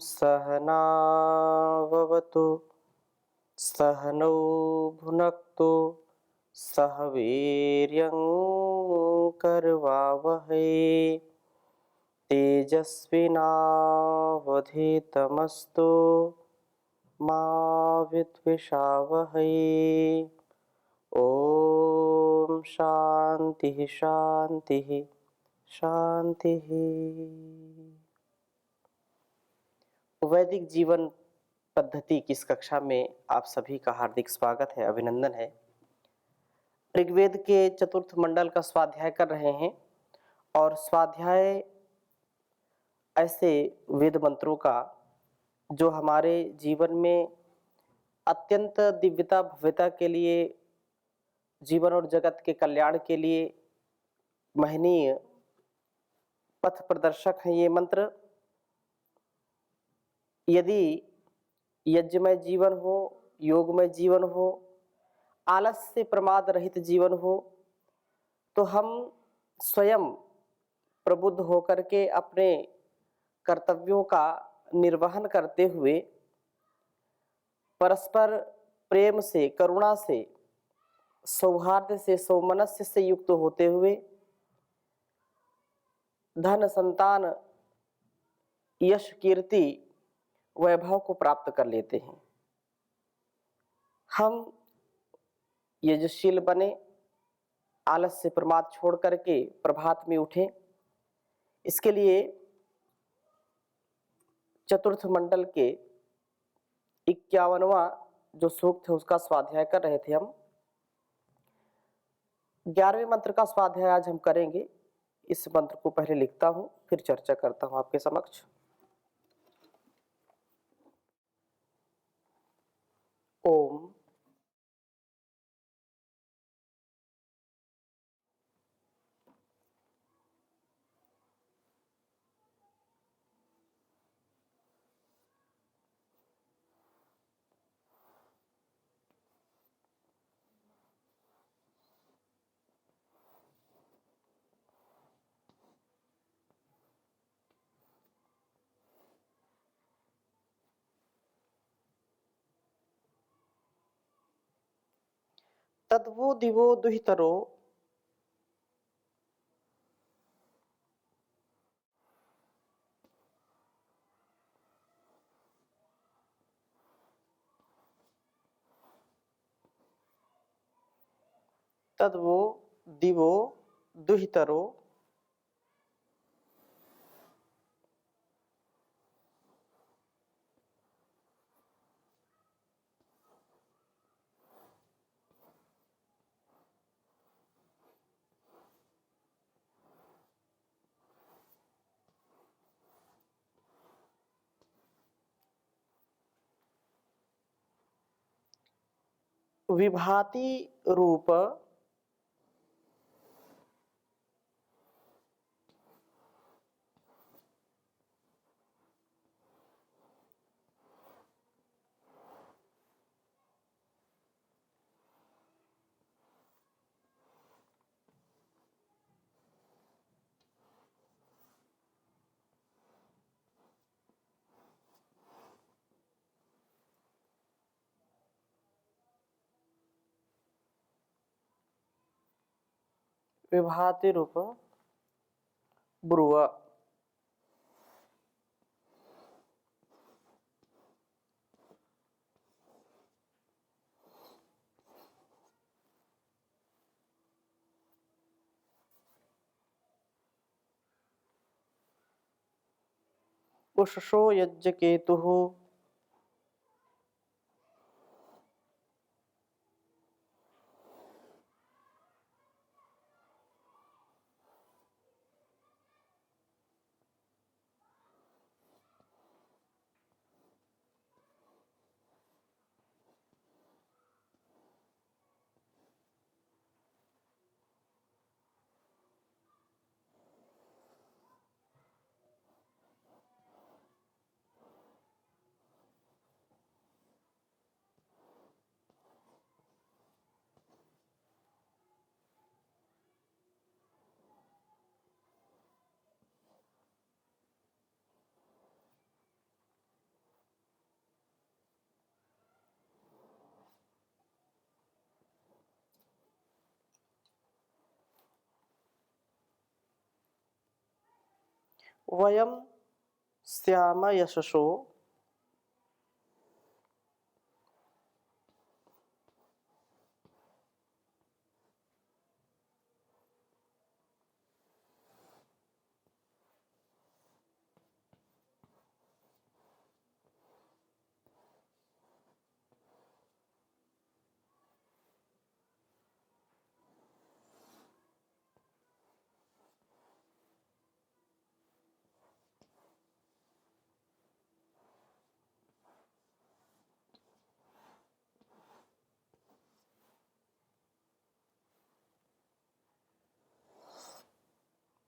सहनाववतु सहनौ भुनक्तु सह वीर्यं करवावहै तेजस्विनावधीतमस्तु मा विद्विषावहै। ओम शांति शांति शांति। वैदिक जीवन पद्धति की इस कक्षा में आप सभी का हार्दिक स्वागत है, अभिनंदन है। ऋग्वेद के चतुर्थ मंडल का स्वाध्याय कर रहे हैं और स्वाध्याय ऐसे वेद मंत्रों का जो हमारे जीवन में अत्यंत दिव्यता भव्यता के लिए, जीवन और जगत के कल्याण के लिए महनीय पथ प्रदर्शक हैं। ये मंत्र यदि यज्ञमय जीवन हो, योगमय जीवन हो, आलस्य से प्रमाद रहित जीवन हो, तो हम स्वयं प्रबुद्ध होकर के अपने कर्तव्यों का निर्वहन करते हुए परस्पर प्रेम से, करुणा से, सौहार्द से, सौमनस्य से युक्त होते हुए धन, संतान, यश, कीर्ति, वैभव को प्राप्त कर लेते हैं। हम यजशील बने, आलस्य प्रमाद छोड़ करके प्रभात में उठें। इसके लिए चतुर्थ मंडल के 51वां जो सूक्त है उसका स्वाध्याय कर रहे थे हम। 11वें मंत्र का स्वाध्याय आज हम करेंगे। इस मंत्र को पहले लिखता हूं, फिर चर्चा करता हूं आपके समक्ष। ओम तद्वो दिवो दुहितरो तद्वो दिवो दुहितरो विभाति रूप विभाति रूप ब्रुव उषसो यज्ञ केतु वयम स्याम यशसो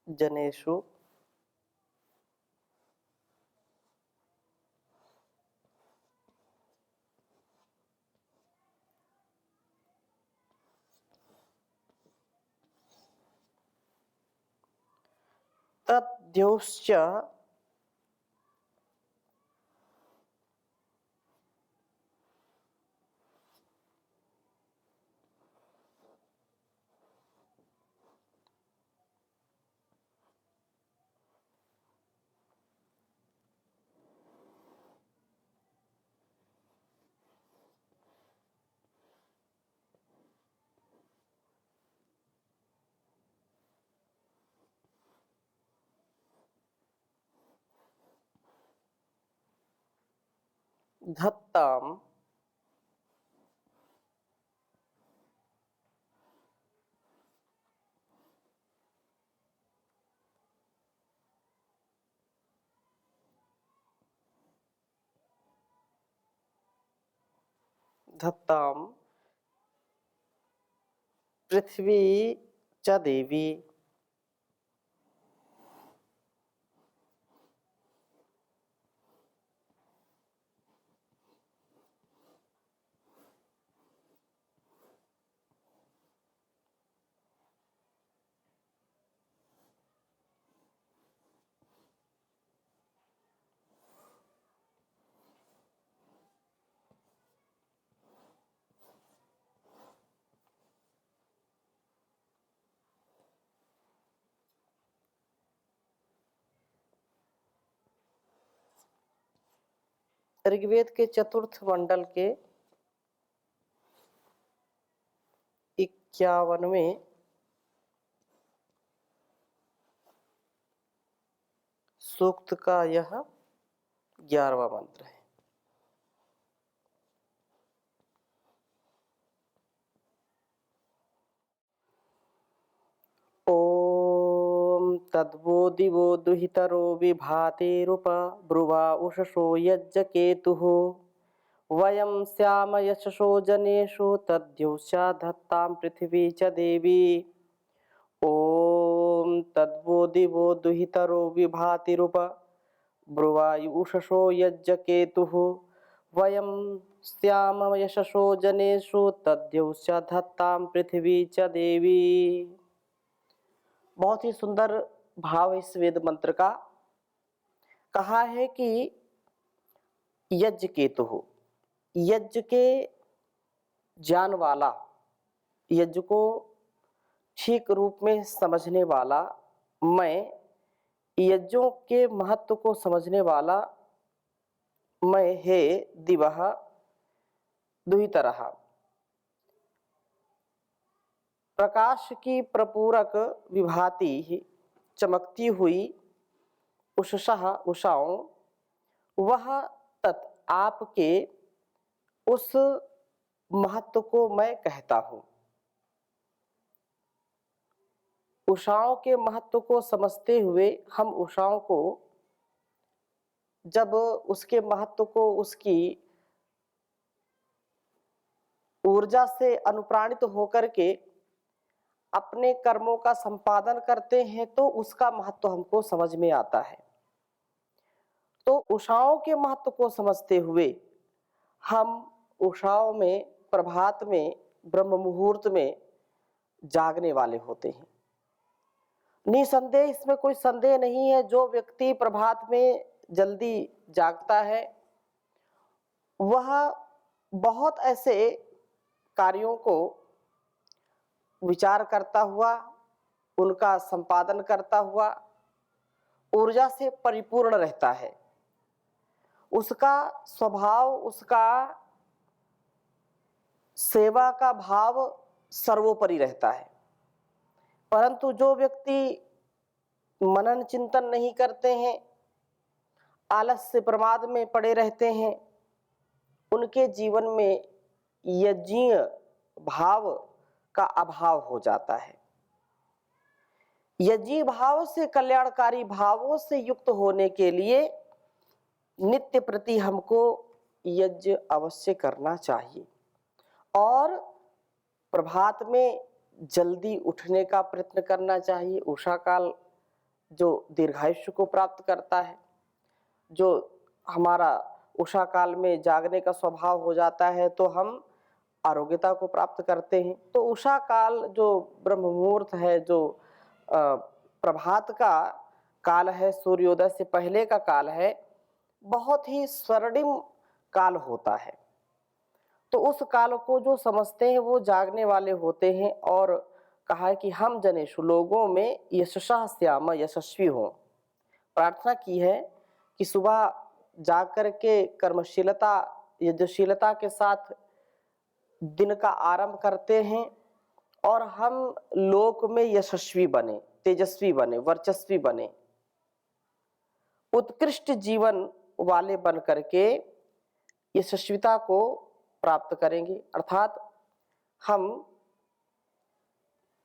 जनेषु तद्योश्च धत्ताम धत्ताम पृथ्वी च देवी ऋग्वेद के चतुर्थ मंडल के 51वें सूक्त का यह 11वां मंत्र है। ओम तद्वो दिवो दुहितरो विभातेरुप ब्रुवा उषसो यज्ञकेतुः वयं स्याम यशसो जनेषु तद्योश्च धत्तां पृथिवी च देवी। ओम तद्वो दिवो दुहितरो विभातिरुप ब्रुवा उषसो यज्ञकेतुः वयं स्याम यशसो जनेषु तद्योश्च धत्तां पृथिवी च देवी। बहुत ही सुंदर भाव इस वेद मंत्र का। कहा है कि यज्ञ केतु हो, यज्ञ के जान वाला, यज्ञ को ठीक रूप में समझने वाला, मैं यज्ञों के महत्व को समझने वाला, मैं हे दिवः दुहितरः, प्रकाश की प्रपूरक विभाति चमकती हुई उषसः उषाओं, वह तत् आपके उस महत्व को मैं कहता हूँ। उषाओं के महत्व को समझते हुए हम उषाओं को जब उसके महत्व को उसकी ऊर्जा से अनुप्राणित होकर के अपने कर्मों का संपादन करते हैं तो उसका महत्व हमको समझ में आता है। तो उषाओं के महत्व को समझते हुए हम उषाओं में, प्रभात में, ब्रह्म मुहूर्त में जागने वाले होते हैं। निसंदेह इसमें कोई संदेह नहीं है, जो व्यक्ति प्रभात में जल्दी जागता है वह बहुत ऐसे कार्यों को विचार करता हुआ, उनका संपादन करता हुआ, ऊर्जा से परिपूर्ण रहता है, उसका स्वभाव, उसका सेवा का भाव सर्वोपरि रहता है। परंतु जो व्यक्ति मनन चिंतन नहीं करते हैं, आलस से प्रमाद में पड़े रहते हैं, उनके जीवन में यज्ञीय भाव का अभाव हो जाता है। यज्ञीय भाव से, कल्याणकारी भावों से युक्त होने के लिए नित्य प्रति हमको यज्ञ अवश्य करना चाहिए और प्रभात में जल्दी उठने का प्रयत्न करना चाहिए। उषा काल जो दीर्घायुष्य को प्राप्त करता है, जो हमारा उषा काल में जागने का स्वभाव हो जाता है तो हम आरोग्यता को प्राप्त करते हैं। तो उषा काल जो ब्रह्म मुहूर्त है, जो प्रभात का काल है, सूर्योदय से पहले का काल है, बहुत ही स्वर्णिम काल होता है। तो उस काल को जो समझते हैं वो जागने वाले होते हैं और कहा है कि हम जनेषु, लोगों में यशसा श्याम यशस्वी हों। प्रार्थना की है कि सुबह जाग करके कर्मशीलता, यज्ञशीलता के साथ दिन का आरंभ करते हैं और हम लोक में यशस्वी बने, तेजस्वी बने, वर्चस्वी बने, उत्कृष्ट जीवन वाले बन करके यशस्विता को प्राप्त करेंगे। अर्थात हम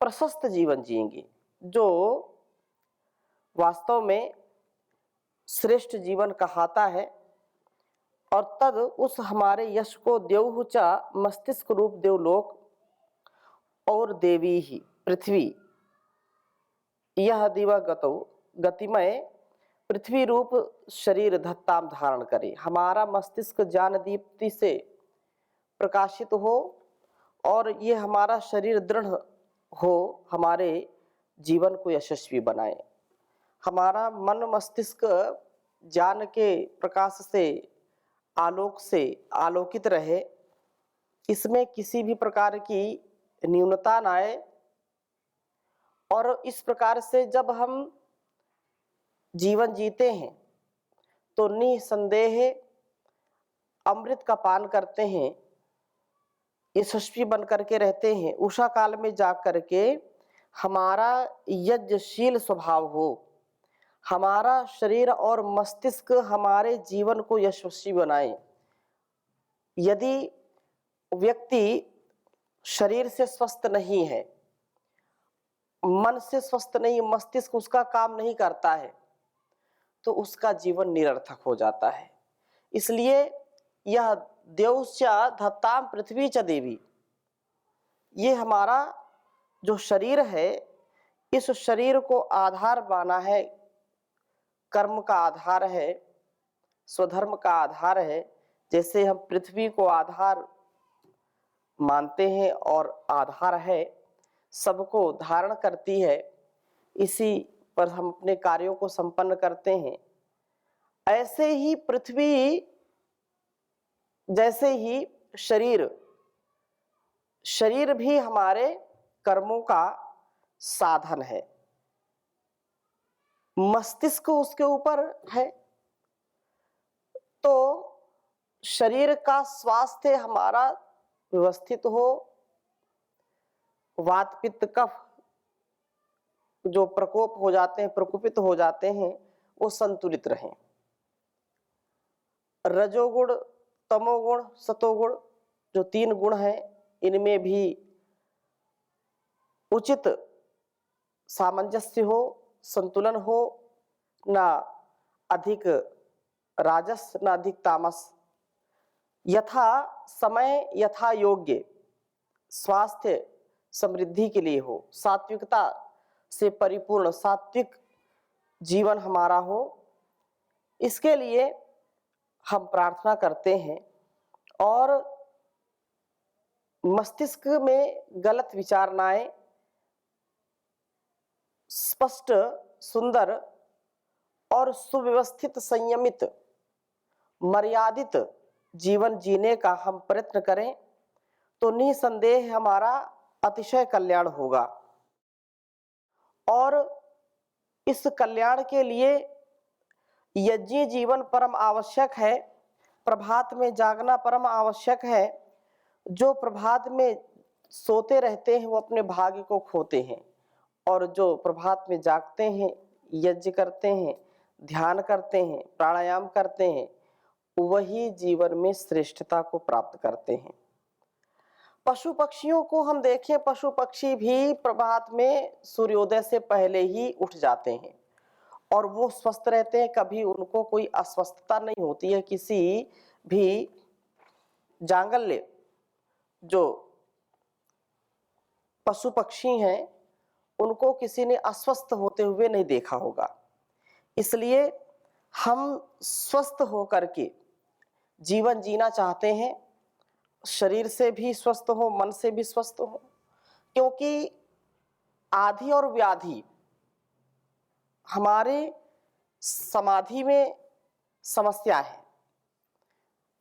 प्रशस्त जीवन जिएंगे, जो वास्तव में श्रेष्ठ जीवन कहलाता है। और तद उस हमारे यश को देवहुचा मस्तिष्क रूप देवलोक और देवी ही पृथ्वी, यह दिवागतौ गतिमय पृथ्वी रूप शरीर धत्ताम धारण करे। हमारा मस्तिष्क ज्ञान दीप्ति से प्रकाशित हो और ये हमारा शरीर दृढ़ हो, हमारे जीवन को यशस्वी बनाए। हमारा मन मस्तिष्क ज्ञान के प्रकाश से, आलोक से आलोकित रहे, इसमें किसी भी प्रकार की न्यूनता न आए। और इस प्रकार से जब हम जीवन जीते हैं तो निसंदेह अमृत का पान करते हैं, यशस्वी बन करके रहते हैं। उषा काल में जाग करके हमारा यज्ञशील स्वभाव हो, हमारा शरीर और मस्तिष्क हमारे जीवन को यशस्वी बनाए। यदि व्यक्ति शरीर से स्वस्थ नहीं है, मन से स्वस्थ नहीं, मस्तिष्क उसका काम नहीं करता है, तो उसका जीवन निरर्थक हो जाता है। इसलिए यह देवस्य धत्ताम पृथ्वी च देवी, ये हमारा जो शरीर है, इस शरीर को आधार माना है, कर्म का आधार है, स्वधर्म का आधार है। जैसे हम पृथ्वी को आधार मानते हैं और आधार है, सबको धारण करती है, इसी पर हम अपने कार्यों को संपन्न करते हैं। ऐसे ही पृथ्वी, जैसे ही शरीर भी हमारे कर्मों का साधन है, मस्तिष्क उसके ऊपर है। तो शरीर का स्वास्थ्य हमारा व्यवस्थित हो, वात पित्त कफ जो प्रकोप हो जाते हैं, प्रकोपित हो जाते हैं, वो संतुलित रहें। रजोगुण, तमोगुण, सतोगुण जो 3 गुण हैं, इनमें भी उचित सामंजस्य हो, संतुलन हो, ना अधिक राजस ना अधिक तामस। यथा समय यथा योग्य स्वास्थ्य समृद्धि के लिए हो, सात्विकता से परिपूर्ण सात्विक जीवन हमारा हो, इसके लिए हम प्रार्थना करते हैं। और मस्तिष्क में गलत विचार न आए, स्पष्ट, सुंदर और सुव्यवस्थित, संयमित, मर्यादित जीवन जीने का हम प्रयत्न करें तो निसंदेह हमारा अतिशय कल्याण होगा। और इस कल्याण के लिए यज्ञीय जीवन परम आवश्यक है। प्रभात में जागना परम आवश्यक है। जो प्रभात में सोते रहते हैं वो अपने भाग्य को खोते हैं, और जो प्रभात में जागते हैं, यज्ञ करते हैं, ध्यान करते हैं, प्राणायाम करते हैं, वही जीवन में श्रेष्ठता को प्राप्त करते हैं। पशु पक्षियों को हम देखें, पशु पक्षी भी प्रभात में सूर्योदय से पहले ही उठ जाते हैं और वो स्वस्थ रहते हैं। कभी उनको कोई अस्वस्थता नहीं होती है। किसी भी जांगल्य जो पशु पक्षी हैं उनको किसी ने अस्वस्थ होते हुए नहीं देखा होगा। इसलिए हम स्वस्थ होकर के जीवन जीना चाहते हैं, शरीर से भी स्वस्थ हो, मन से भी स्वस्थ हो, क्योंकि आधि और व्याधि हमारे समाधि में समस्या है।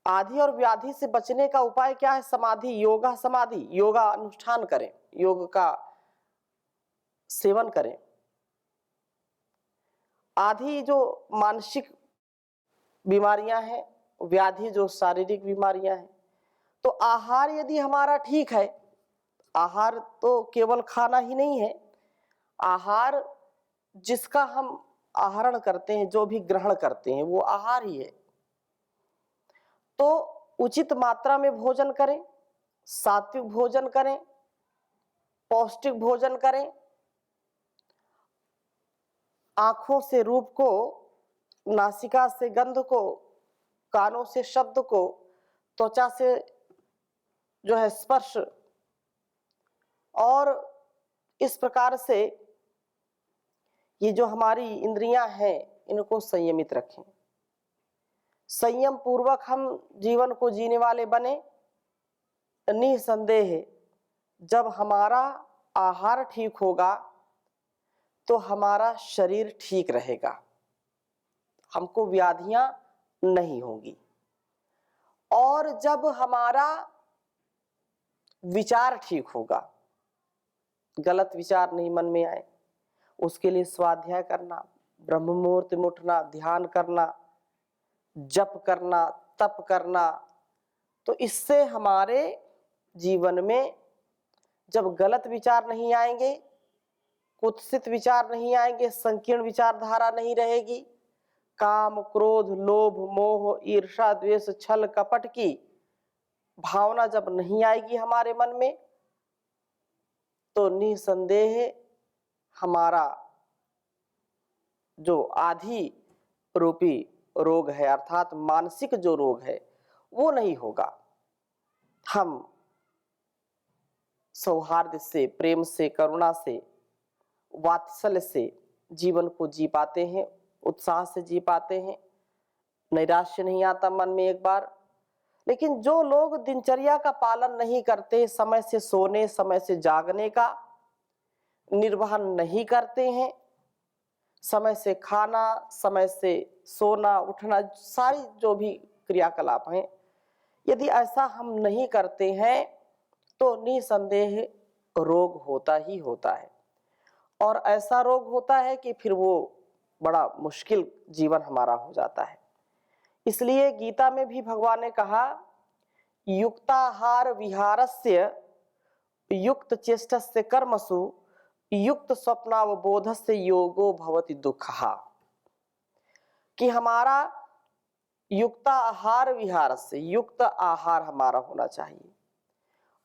आधि और व्याधि से बचने का उपाय क्या है? समाधि, योगा समाधि, योगा अनुष्ठान करें, योग का सेवन करें। आधि जो मानसिक बीमारियां हैं, व्याधि जो शारीरिक बीमारियां हैं, तो आहार यदि हमारा ठीक है, आहार तो केवल खाना ही नहीं है, आहार जिसका हम आहरण करते हैं, जो भी ग्रहण करते हैं, वो आहार ही है। तो उचित मात्रा में भोजन करें, सात्विक भोजन करें, पौष्टिक भोजन करें, आंखों से रूप को, नासिका से गंध को, कानों से शब्द को, त्वचा से जो है स्पर्श, और इस प्रकार से ये जो हमारी इंद्रियां हैं इनको संयमित रखें। संयम पूर्वक हम जीवन को जीने वाले बने। निसंदेह जब हमारा आहार ठीक होगा तो हमारा शरीर ठीक रहेगा, हमको व्याधियां नहीं होंगी। और जब हमारा विचार ठीक होगा, गलत विचार नहीं मन में आए, उसके लिए स्वाध्याय करना, ब्रह्म मुहूर्त में उठना, ध्यान करना, जप करना, तप करना, तो इससे हमारे जीवन में जब गलत विचार नहीं आएंगे, कुत्सित विचार नहीं आएंगे, संकीर्ण विचारधारा नहीं रहेगी, काम, क्रोध, लोभ, मोह, ईर्ष्या, द्वेष, छल, कपट की भावना जब नहीं आएगी हमारे मन में, तो निसंदेह हमारा जो आधि रूपी रोग है, अर्थात मानसिक जो रोग है, वो नहीं होगा। हम सौहार्द से, प्रेम से, करुणा से, वात्सल्य से जीवन को जी पाते हैं, उत्साह से जी पाते हैं, नैराश्य नहीं आता मन में एक बार। लेकिन जो लोग दिनचर्या का पालन नहीं करते, समय से सोने, समय से जागने का निर्वहन नहीं करते हैं, समय से खाना, समय से सोना, उठना, सारी जो भी क्रियाकलाप हैं, यदि ऐसा हम नहीं करते हैं तो निसंदेह रोग होता ही होता है। और ऐसा रोग होता है कि फिर वो बड़ा मुश्किल जीवन हमारा हो जाता है। इसलिए गीता में भी भगवान ने कहा, युक्ताहार विहारस्य युक्त चेष्टस्य कर्मसु युक्त स्वप्नावबोधस्य योगो भवति दुःखः, कि हमारा युक्ताहार विहार से, युक्त आहार हमारा होना चाहिए।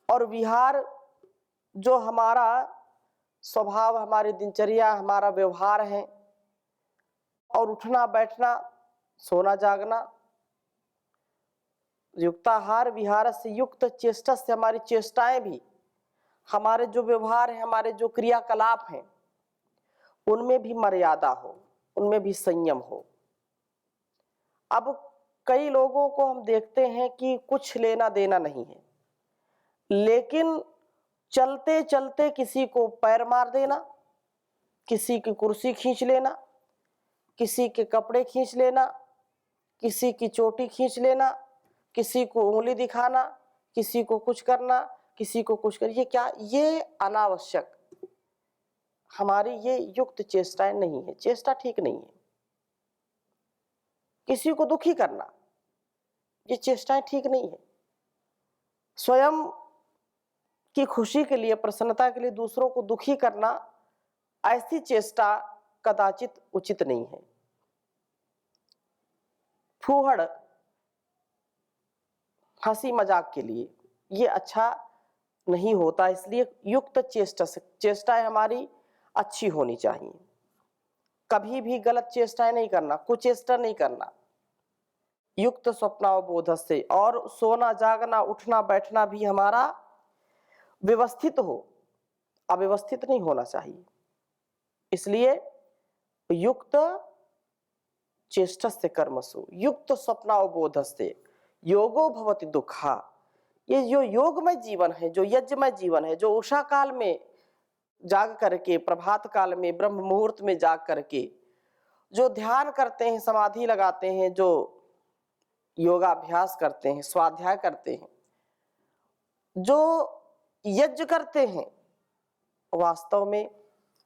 और विहार जो हमारा स्वभाव, हमारी दिनचर्या, हमारा व्यवहार है, और उठना बैठना, सोना जागना, युक्ताहार विहार से युक्त चेष्टा से, हमारी चेष्टाएं भी, हमारे जो व्यवहार है, हमारे जो क्रियाकलाप हैं, उनमें भी मर्यादा हो, उनमें भी संयम हो। अब कई लोगों को हम देखते हैं कि कुछ लेना देना नहीं है, लेकिन चलते चलते किसी को पैर मार देना, किसी की कुर्सी खींच लेना, किसी के कपड़े खींच लेना, किसी की चोटी खींच लेना, किसी को उंगली दिखाना, किसी को कुछ करना, किसी को कुछ कर, ये क्या? ये अनावश्यक हमारी ये युक्त चेष्टाएं नहीं है, चेष्टा ठीक नहीं है। किसी को दुखी करना, ये चेष्टाएं ठीक नहीं है। स्वयं की खुशी के लिए, प्रसन्नता के लिए दूसरों को दुखी करना, ऐसी चेष्टा कदाचित उचित नहीं है। फूहड़, हंसी मजाक के लिए ये अच्छा नहीं होता। इसलिए युक्त चेष्टाएं हमारी अच्छी होनी चाहिए। कभी भी गलत चेष्टाएं नहीं करना, कुचेष्टा नहीं करना। युक्त स्वप्नावबोध से, और सोना जागना उठना बैठना भी हमारा व्यवस्थित हो, अव्यवस्थित नहीं होना चाहिए। इसलिए युक्त चेष्टस्य कर्मसु युक्त स्वप्नावबोधस्य योगो भवति दुःखा। ये जो योगमय जीवन है, जो यज्ञमय जीवन है, जो उषा काल में जाग करके, प्रभात काल में, ब्रह्म मुहूर्त में जाग करके जो ध्यान करते हैं, समाधि लगाते हैं, जो योगाभ्यास करते हैं, स्वाध्याय करते हैं, जो यज्ञ करते हैं, वास्तव में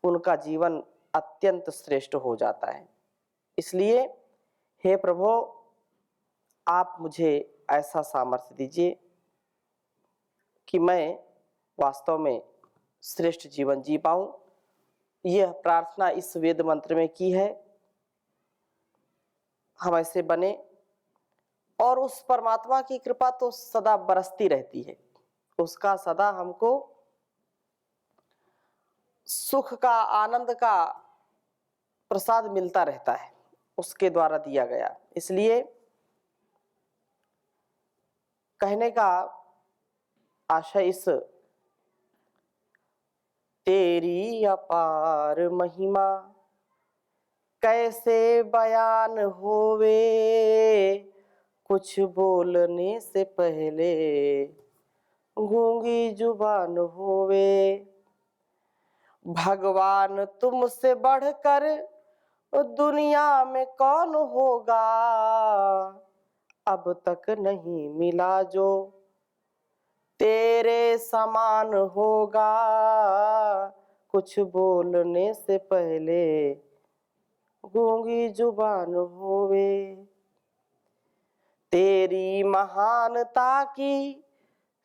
उनका जीवन अत्यंत श्रेष्ठ हो जाता है। इसलिए हे प्रभु, आप मुझे ऐसा सामर्थ्य दीजिए कि मैं वास्तव में श्रेष्ठ जीवन जी पाऊं। यह प्रार्थना इस वेद मंत्र में की है। हम ऐसे बने, और उस परमात्मा की कृपा तो सदा बरसती रहती है। उसका सदा हमको सुख का, आनंद का प्रसाद मिलता रहता है, उसके द्वारा दिया गया। इसलिए कहने का आशय इस तेरी अपार महिमा कैसे बयान होवे, कुछ बोलने से पहले गूंगी जुबान होवे। भगवान तुमसे बढ़कर दुनिया में कौन होगा, अब तक नहीं मिला जो तेरे समान होगा, कुछ बोलने से पहले गूंगी जुबान होवे। तेरी महानता की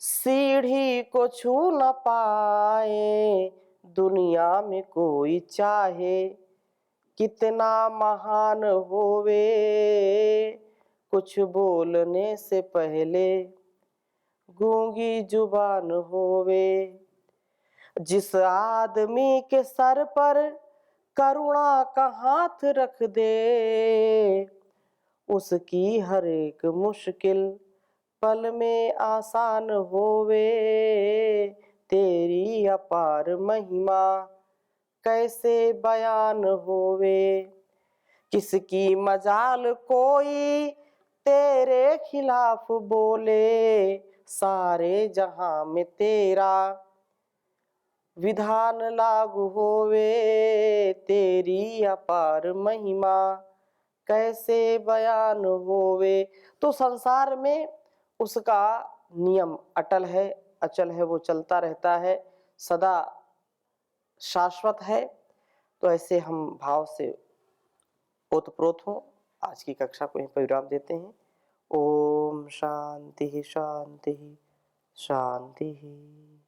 सीढ़ी को छू न पाए, दुनिया में कोई चाहे कितना महान होवे, कुछ बोलने से पहले गूंगी जुबान होवे। जिस आदमी के सर पर करुणा का हाथ रख दे, उसकी हर एक मुश्किल पल में आसान होवे। तेरी अपार महिमा कैसे बयान होवे, किसकी मजाल कोई तेरे खिलाफ बोले, सारे जहां में तेरा विधान लागू होवे। तेरी अपार महिमा कैसे बयान होवे। तो संसार में उसका नियम अटल है, अचल है, वो चलता रहता है, सदा शाश्वत है। तो ऐसे हम भाव से ओतप्रोत हों। आज की कक्षा को यहीं पर विराम देते हैं। ओम शांति शांति शांति।